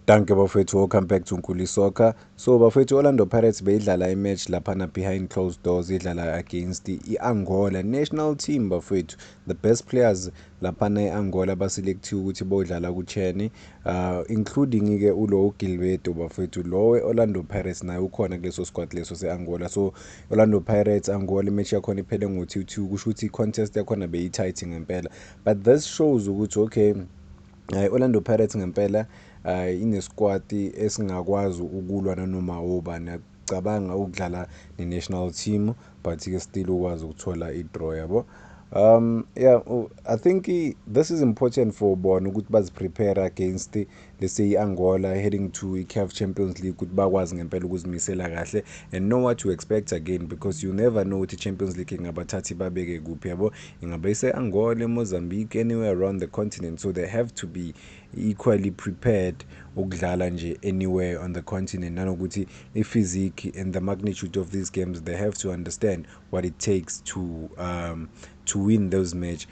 Danke bafethu, welcome back to Nkuli Soccer. So bafethu, Orlando Pirates beyidlala imatch laphana behind closed doors, idlala against i-Angola national team bafethu. The best players laphana e-Angola baselectiwe ukuthi bodlala ku-10, including-ke ulo Gilberto bafethu, lo we-Orlando Pirates naye ukhona kuleso squad leso se-Angola. So Orlando Pirates Angola imatch yakhona iphele ngo-2-2, kusho ukuthi i-contest yakhona beyi-tight ngempela, but this shows ukuthi okay, Orlando Pirates ngempela inesquad esingakwazi ukulwa nanoma ubani. Cabanga ukudlala ne-national team but ke still ukwazi ukuthola i-draw yabo. Yeah, I think this is important for bona ukuthi baziprepare against let's say Angola heading to i-CAF Champions League, ukuthi bakwazi ngempela ukuzimisela kahle and know what to expect again, because you never know ukuthi i-Champions League ingabathathi babeke kuphi yabo, ingabe ise-Angola, Mozambique, anywhere around the continent, so they have to be equally prepared ukudlala nje anywhere on the continent. Nanokuthi i-physique and the magnitude of these games, they have to understand what it takes to win those match.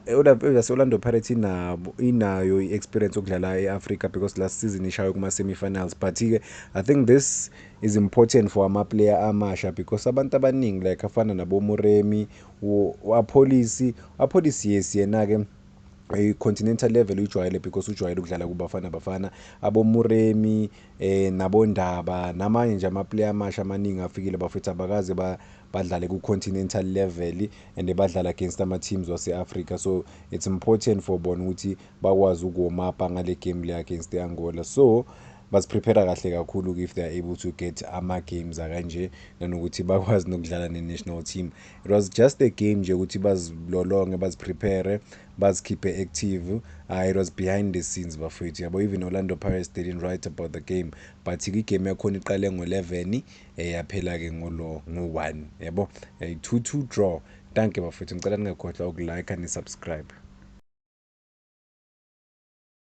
Orlando Pirates inayo i-experience okudlala e-Africa because last season ishawe kuma-semi-finals, but I think this is important for ama-player amasha because abantu abaningi like afana nabo Moremi, apolisi yes yena-ke continental level ujwayele because ujwayele ukudlala kuBafana Bafana, aboMuremi nabondaba namanye nje ama-player amasha amaningi afikile bafethu abakaze badlale ku-continental level and badlala against ama-teams wase-Africa. So it's important for bona ukuthi bakwazi ukuwomapa ngale game le against Angola, so baziprepare kahle kakhulu if they are able to get ama-games akanje, nanokuthi bakwazi nokudlala ne-national team. It was just a game nje ukuthi bazilolonge, baziprepare, bazikhiphe active. It was behind the scenes bafethu yabo. Even Orlando Pirates didn't write about the game, but igame yakhona iqale ngo-11 yaphela-ke ngo-1 yabo, 2-2 draw. Danke bafethu, ngicela ningakhohlwa ukulike and subscribe.